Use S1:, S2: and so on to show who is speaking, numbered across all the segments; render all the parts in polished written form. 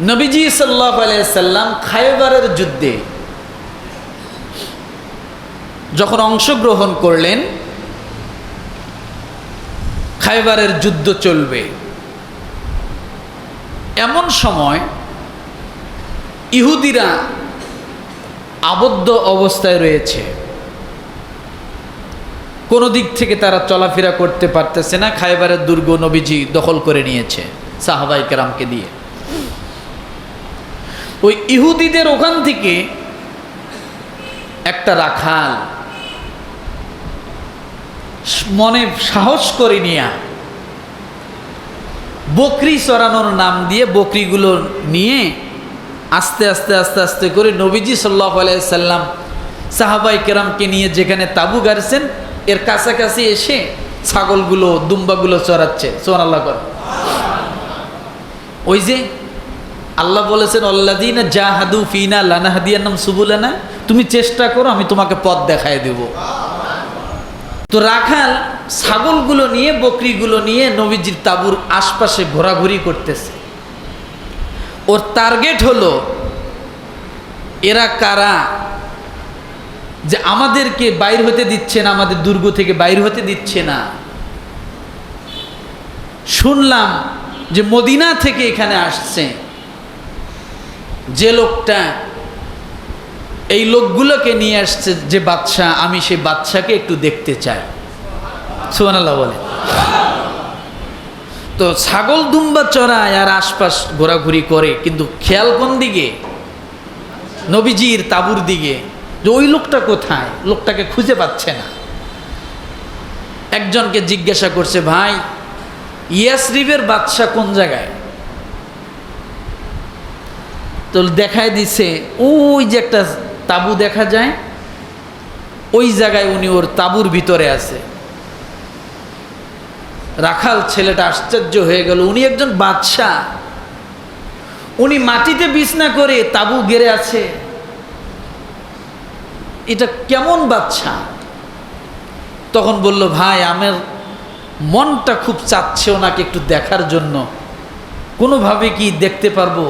S1: নবীজি সাল্লাল্লাহু আলাইহি সাল্লাম খায়বারের যুদ্ধে যখন অংশগ্রহণ করলেন, খায়বারের যুদ্ধ চলবে এমন সময় ইহুদিরা আবদ্ধ অবস্থায় রয়েছে, কোনো দিক থেকে তারা চলাফেরা করতে পারতেছে না। খায়বারের দুর্গ নবীজি দখল করে নিয়েছে সাহাবায়ে কেরামকে দিয়ে। ওই ইহুদিদের ওখান থেকে একটা রাখাল মনে সাহস করে নিয়ে বকরি চরানোর নাম দিয়ে বকরিগুলো নিয়ে আস্তে আস্তে আস্তে আস্তে করে নবীজি সাল্লাল্লাহু আলাইহি সাল্লাম সাহাবায়ে কেরামকে নিয়ে যেখানে তাঁবু গাড়ছেন এর কাছাকাছি এসে ছাগলগুলো দুম্বাগুলো চড়াচ্ছে। সুবহানাল্লাহ করে। ওই যে আল্লাহ বলেছেন আল্লাযীনা জাহাদু ফিনা লানাহদিয়ান্নাহুম সুবুলানা, তুমি চেষ্টা করো আমি তোমাকে পথ দেখায় দেব। তো রাখাল ছাগলগুলো নিয়ে বকরিগুলো নিয়ে নবীজির তাঁবুর আশপাশে ঘোরাঘুরি করতেছে। ওর টার্গেট হলো এরা কারা যে আমাদেরকে বাইর হতে দিচ্ছে না, আমাদের দুর্গ থেকে বাইর হতে দিচ্ছে না। শুনলাম যে মদিনা থেকে এখানে আসছে যে লোকটা, এই লোকগুলোকে নিয়ে আসছে যে বাদশাহ, আমি সেই বাদশাকে একটু দেখতে চাই। সুবহানাল্লাহ বলে। তো ছাগল দুম্বা চড়ায় আর আশপাশ ঘোরাঘুরি করে, কিন্তু খেয়াল কোন দিকে? নবীজির তাঁবুর দিকে, যে ওই লোকটা কোথায়, লোকটাকে খুঁজে পাচ্ছে না। একজনকে জিজ্ঞাসা করছে, ভাই ইয়াসরিবের বাদশাহ কোন জায়গায়? তো দেখায় দিছে ওই যে একটা তাঁবু দেখা যায়, ওই জায়গায় উনি ওর তাঁবুর ভিতরে আছে। রাখাল ছেলেটা আশ্চর্য হয়ে গেল, উনি একজন বাদশাহ, উনি মাটিতে বিছনা করে তাঁবু গেড়ে আছে, এটা কেমন বাদশাহ? তখন বলল, ভাই আমার মনটা খুব চাচ্ছে ওনাকে একটু দেখার জন্য, কোনোভাবে কি দেখতে পারবো?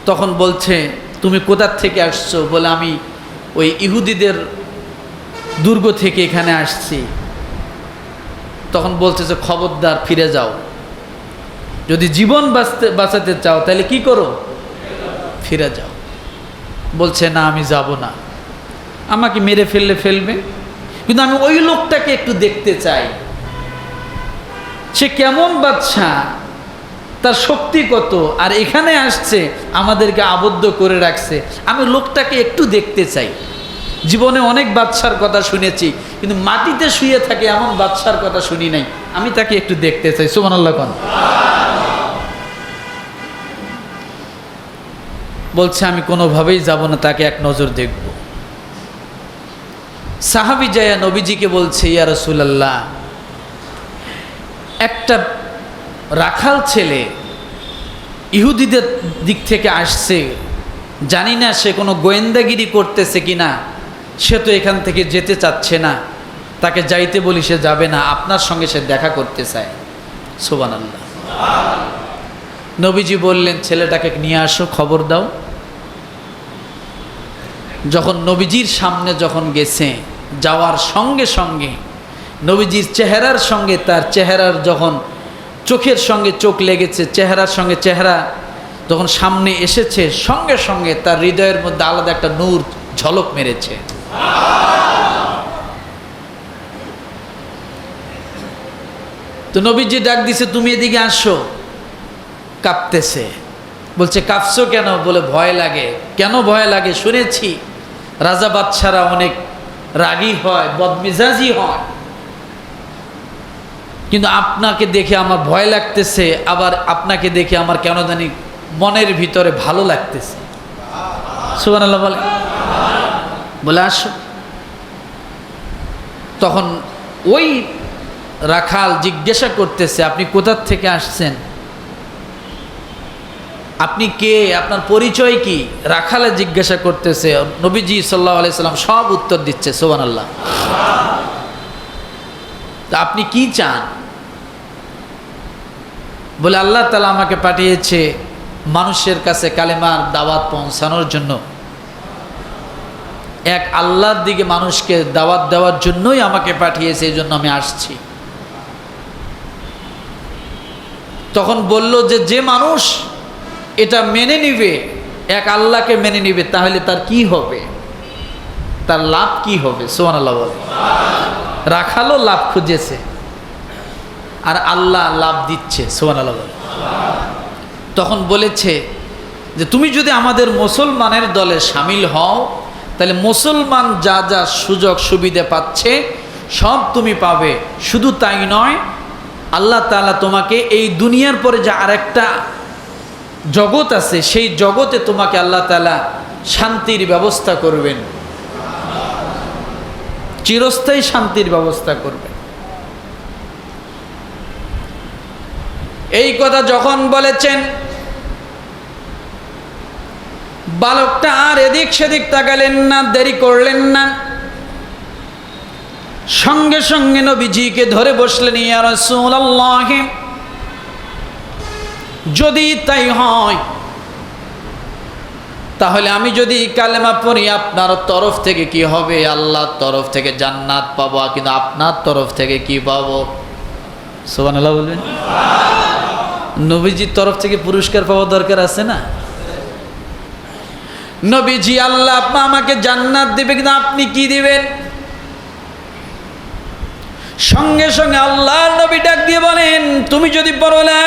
S1: তখন বলছে, তুমি কোথা থেকে আসছো? বলে, আমি ওই ইহুদিদের দুর্গ থেকে এখানে আসছি। তখন বলছে যে খবরদার ফিরে যাও, যদি জীবন বাঁচাতে চাও তাহলে কি করো? ফিরে যাও। বলছে, না আমি যাব না, আমাকে মেরে ফেললে ফেলবে, কিন্তু আমি ওই লোকটাকে একটু দেখতে চাই, সে কেমন বাদশাহ, তার শক্তি কত, আর এখানে আসছে আমাদেরকে আবদ্ধ করে রাখছে, আমি লোকটাকে একটু দেখতে চাই। জীবনে অনেক বাদশার কথা শুনেছি, কিন্তু মাটিতে শুয়ে থাকে এমন বাদশার কথা শুনি নাই, আমি তাকে একটু দেখতে চাই। সুবহানাল্লাহ কোন? বলছে, আমি কোনোভাবেই যাব না, তাকে এক নজর দেখব। সাহাবী যায়া নবীজিকে বলছে, ইয়া রাসূলুল্লাহ, একটা রাখাল ছেলে ইহুদিদের দিক থেকে আসছে, জানি না সে কোনো গোয়েন্দাগিরি করতেছে কিনা, সে তো এখান থেকে যেতে চাচ্ছে না, তাকে যাইতে বলি সে যাবে না, আপনার সঙ্গে সে দেখা করতে চায়। সুবহানাল্লাহ। নবীজি বললেন, ছেলেটাকে নিয়ে আসো, খবর দাও। যখন নবীজির সামনে যখন গেছে, যাওয়ার সঙ্গে সঙ্গে নবীজির চেহারার সঙ্গে তার চেহারার যখন চোখের সঙ্গে চোখ লেগেছে, চেহারার সঙ্গে চেহারা যখন সামনে এসেছে, সঙ্গে সঙ্গে তার হৃদয়ের মধ্যে আলাদা একটা নূর ঝলক মেরেছে। তো নবীজি ডাক দিছে, তুমি এদিকে আসো। কাঁপতেছে। বলছে, কাঁপছো কেন? বলে, ভয় লাগে। কেন ভয় লাগে? শুনেছি রাজা বাদশারা অনেক রাগী হয়, বদমেজাজি হয়, কিন্তু আপনাকে দেখে আমার ভয় লাগতেছে, আবার আপনাকে দেখে আমার কেন জানি মনের ভিতরে ভালো লাগতেছে। সুবহানাল্লাহ বলে। বলে, আসো। তখন ওই রাখাল জিজ্ঞাসা করতেছে, আপনি কোথা থেকে আসছেন? আপনি কে? আপনার পরিচয় কি? রাখালে জিজ্ঞাসা করতেছে। নবীজি সাল্লাল্লাহু আলাইহি সাল্লাম সব উত্তর দিচ্ছে। সুবহানাল্লাহ। তা আপনি কি চান? বলে, আল্লাহ তাআলা আমাকে পাঠিয়েছে মানুষের কাছে কালেমার দাওয়াত পৌঁছানোর জন্য, এক আল্লাহর দিকে মানুষকে দাওয়াত দেওয়ার জন্যই আমাকে পাঠিয়েছে, এই জন্য আমি আসছি। তখন বলল যে মানুষ এটা মেনে নিবে, এক আল্লাহকে মেনে নিবে, তাহলে তার কি হবে, তার লাভ কি হবে? সুবহানাল্লাহ বলে। রাখালও লাভ খুঁজেছে আর আল্লাহ লাভ দিচ্ছে। সুবহানাল্লাহ বলে। তখন বলেছে যে তুমি যদি আমাদের মুসলমানের দলে শামিল হও, তাহলে মুসলমান যা যা সুযোগ সুবিধা পাচ্ছে সব তুমি পাবে। শুধু তাই নয়, আল্লাহ তাআলা তোমাকে এই দুনিয়ার পরে যে আরেকটা জগৎ আছে, সেই জগতে তোমাকে আল্লাহ তাআলা শান্তির ব্যবস্থা করবেন, চিরস্থায়ী শান্তির ব্যবস্থা করবেন। এই কথা যখন বলেছেন, বালকটা আর এদিক সেদিক তাকালেন না, দেরি করলেন না, সঙ্গে সঙ্গে নবীজিকে ধরে বসলেন। ইয়া রাসূলুল্লাহ, যদি তাই হয় তাহলে আমি যদি কালেমা পড়ি আপনার তরফ থেকে কি হবে? আল্লাহর তরফ থেকে জান্নাত পাবো, কিন্তু আপনার তরফ থেকে কি পাবো? সুবহানাল্লাহ বলবেন। নবীজির তরফ থেকে পুরস্কার পাওয়া দরকার আছে না? নবীজি আল্লাহ আমাকে জান্নাত দিবে, কিন্তু আপনি কি দিবেন? সঙ্গে সঙ্গে আল্লাহর নবী ডাক দিয়ে বলেন, তুমি যদি পড়ো লা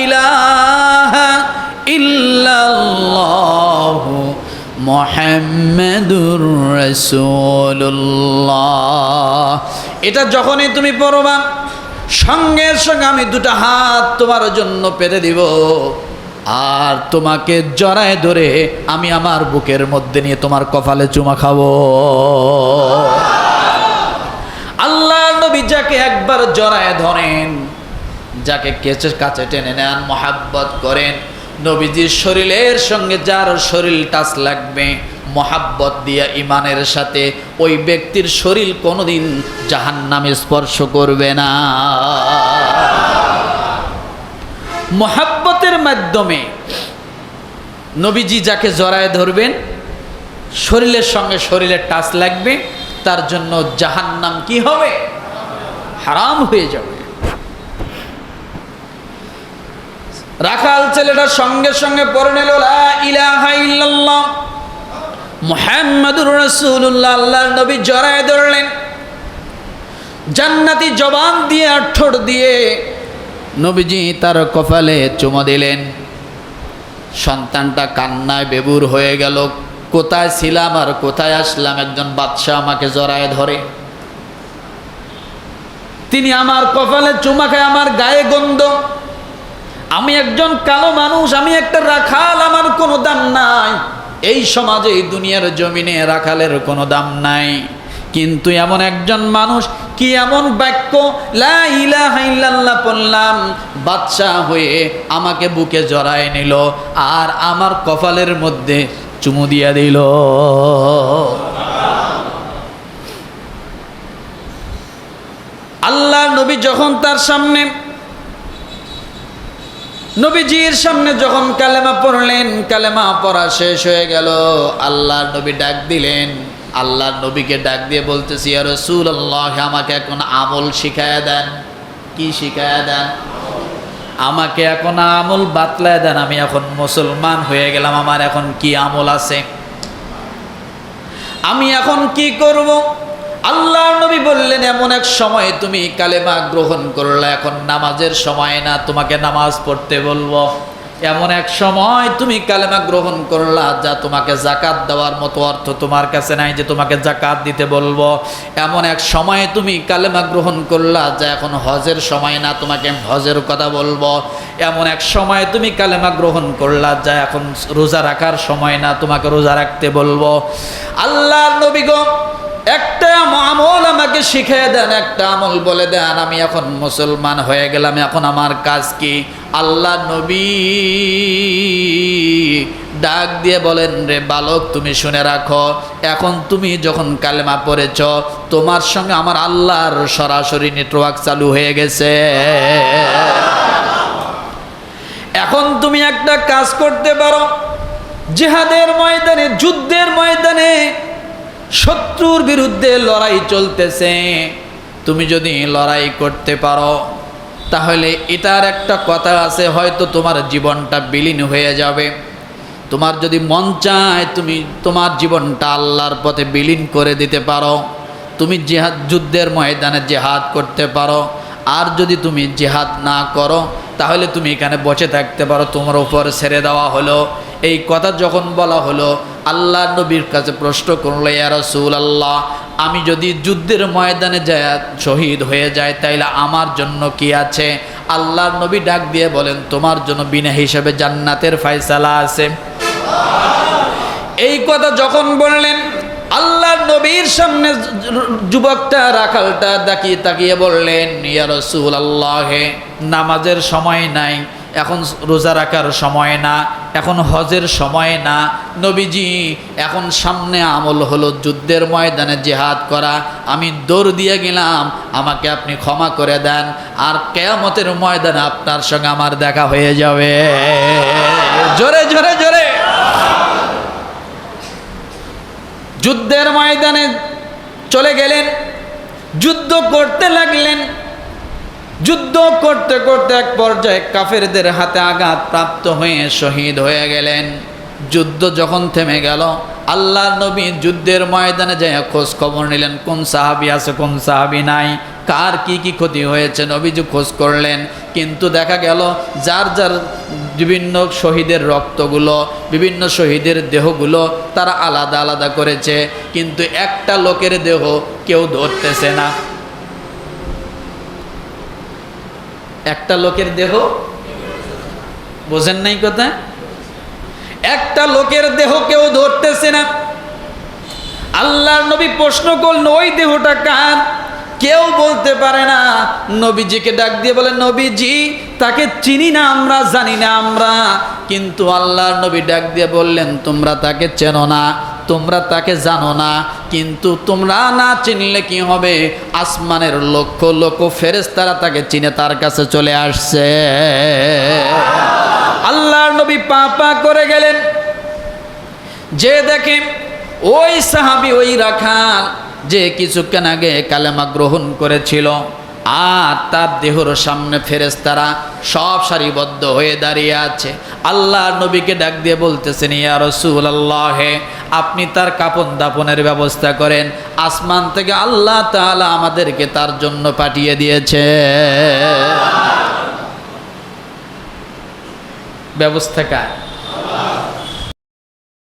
S1: ইলাহা ইল্লাল্লাহু মুহাম্মাদুর রাসূলুল্লাহ, এটা যখনই তুমি পড়বা, সঙ্গে সঙ্গে আমি দুটো হাত তোমার জন্য পেতে দিব, আর তোমাকে জড়ায় ধরে আমি আমার বুকের মধ্যে নিয়ে তোমার কপালে চুমা খাবো। আল্লাহর নবী যাকে একবার জড়ায় ধরেন, যাকে কাছে টেনে নেন, মহাব্বত করেন, নবীজির শরীরের সঙ্গে যার শরীর টাচ লাগবে মহাব্বত দিয়া ইমানের সাথে, ওই ব্যক্তির শরীর কোনোদিন জাহান্নামে স্পর্শ করবে না। মহাব্বতের মাধ্যমে নবীজি যাকে জড়ায় ধরবেন, শরীরের সঙ্গে শরীরের টাচ লাগবে, তার জন্য জাহান্নাম কি হবে? হারাম হয়ে যাবে। রাখাল ছেলেটা সঙ্গে সঙ্গে পড়ে নিল লা ইলাহা ইল্লাল্লাহ মুহাম্মাদুর রাসূলুল্লাহ। আল্লাহর নবী জড়ায় ধরলেন, জান্নাতি জবান দিয়ে আর ঠোঁট দিয়ে নবীজি তার কপালে চুমো দিলেন। সন্তানটা কান্নায় বেবুর হয়ে গেল, কোথায় ছিলাম আর কোথায় আসলাম? একজন বাদশা আমাকে জড়ায় ধরে, তিনি আমার কপালে চুমা খায়, আমার গায়ে গন্ধ, আমি একজন কালো মানুষ, আমি একটা রাখাল, আমার কোনো দাম নাই। এই সমাজে, এই দুনিয়ার জমিনে রাখালের কোনো দাম নাই। কিন্তু এমন একজন মানুষ, কি এমন বাক্য, লা ইলাহা ইল্লাল্লাহ পড়লাম, বাদশা হয়ে আমাকে বুকে জড়ায় নিল আর আমার কপালের মধ্যে চুমু দিয়া দিল। আল্লাহ নবী যখন তার সামনে, নবীজির সামনে যখন কালেমা পড়লেন, কালেমা পড়া শেষ হয়ে গেল, আল্লাহ নবী ডাক দিলেন। আল্লাহ নবীকে ডাক দিয়ে বলতেছি, ইয়া রাসূলুল্লাহ, আমাকে এখন আমল শিখায়া দেন। কি শিখায়া দেন? আমাকে এখন আমল বাতলায় দেন। আমি এখন মুসলমান হয়ে গেলাম, আমার এখন কি আমল আছে, আমি এখন কি করব? আল্লাহর নবী বললেন, এমন এক সময় তুমি কালেমা গ্রহণ করলে, এখন নামাজের সময় না, তোমাকে নামাজ পড়তে বলবো। এমন এক সময় তুমি কালেমা গ্রহণ করলা, যা তোমাকে জাকাত দেওয়ার মতো অর্থ তোমার কাছে নাই যে তোমাকে জাকাত দিতে বলবো। এমন এক সময় তুমি কালেমা গ্রহণ করলা, যা এখন হজের সময় না, তোমাকে হজের কথা বলবো। এমন এক সময় তুমি কালেমা গ্রহণ করলা, যা এখন রোজা রাখার সময় না, তোমাকে রোজা রাখতে বলবো। আল্লাহর নবী গো, একটা আমল আমাকে শিখিয়ে দেন, একটা আমল বলে দেন, আমি এখন মুসলমান হয়ে গেলাম, এখন আমার কাজ কি? আল্লাহ নবী ডাক দিয়ে বলেন, রে বালক, তুমি শুনে রাখো, এখন তুমি যখন কালেমা পড়েছ, তোমার সঙ্গে আমার আল্লাহর সরাসরি নেটওয়ার্ক চালু হয়ে গেছে। এখন এখন তুমি একটা কাজ করতে পারো, জিহাদের ময়দানে, যুদ্ধের ময়দানে শত্রুর বিরুদ্ধে লড়াই চলতেছে, তুমি যদি লড়াই করতে পারো তাহলে এটার একটা কথা আছে, হয়তো তোমার জীবনটা বিলীন হয়ে যাবে। তোমার যদি মন চায় তুমি তোমার জীবনটা আল্লাহর পথে বিলীন করে দিতে পারো, তুমি জিহাদ, যুদ্ধের ময়দানে জিহাদ করতে পারো। আর যদি তুমি জিহাদ না করো তাহলে তুমি এখানে বসে থাকতে পারো, তোমার উপর ছেড়ে দেওয়া হলো। এই কথা যখন বলা হলো, আল্লাহ নবীর কাছে প্রশ্ন করলো, ইয়া রাসূলুল্লাহ, আমি যদি যুদ্ধের ময়দানে যায় শহীদ হয়ে যায় তাইলে আমার জন্য কি আছে? আল্লাহর নবী ডাক দিয়ে বলেন, তোমার জন্য বিনা হিসাবে জান্নাতের ফয়সালা আছে। এই কথা যখন বললেন, আল্লাহর নবীর সামনে যুবকটা, রাখালটা তাকিয়ে তাকিয়ে বললেন, ইয়া রাসূলুল্লাহ, নামাজের সময় নাই, এখন রোজা রাখার সময় না, এখন হজের সময় না নবীজি, এখন সামনে আমল হলো যুদ্ধের ময়দানে জিহাদ করা, আমি দৌড় দিয়ে গেলাম, আমাকে আপনি ক্ষমা করে দেন, আর কিয়ামতের ময়দানে আপনার সঙ্গে আমার দেখা হয়ে যাবে। জোরে জোরে জোরে। যুদ্ধের ময়দানে চলে গেলেন, যুদ্ধ করতে লাগলেন। যুদ্ধ করতে করতে এক পর্যায়ে কাফেরদের হাতে আঘাত প্রাপ্ত হয়ে শহীদ হয়ে গেলেন। যুদ্ধ যখন থেমে গেল, আল্লাহর নবী যুদ্ধের ময়দানে যায় খোঁজ খবর নিলেন, কোন সাহাবী আছে, কোন সাহাবী নাই, কার কি কি ক্ষতি হয়েছে নবীজি খোঁজ করলেন। কিন্তু দেখা গেল যার যার বিভিন্ন শহীদের রক্তগুলো, বিভিন্ন শহীদের দেহগুলো তারা আলাদা আলাদা করেছে, কিন্তু একটা লোকের দেহ কেউ ধরতেছে না। একটা লোকের দেহ, বোঝেন নাই কথা? একটা লোকের দেহ কেউ ধরতেছে না। আল্লাহর নবী প্রশ্ন করলেন, ওই দেহটা কার? কেউ বলতে পারে না। নবীজিকে ডাক দিয়ে বলে, নবীজি, তাকে চিনি না আমরা, জানি না আমরা। কিন্তু আল্লাহর নবী ডাক দিয়ে বললেন, তোমরা তাকে চেনো না, তোমরা তাকে জানো না, কিন্তু তোমরা না চিনলে কি হবে, আসমানের লক্ষ লক্ষ ফেরেশতারা তাকে চিনে তার কাছে চলে আসছে। আল্লাহর নবী পা পা করে গেলেন, যে দেখেন ওই সাহাবী, ওই রাখাল যে কিছুক্ষণ আগে কালেমা গ্রহণ করেছিল, আর তার দেহর সামনে ফেরেশতারা সব সারিবদ্ধ হয়ে দাঁড়িয়ে আছে। আল্লাহর নবীকে ডাক দিয়ে বলতেছেন, ইয়া রাসূলুল্লাহ, আপনি তার কাফন দাফনের ব্যবস্থা করেন, আসমান থেকে আল্লাহ তাআলা আমাদেরকে তার জন্য পাঠিয়ে দিয়েছে। ব্যবস্থা কার?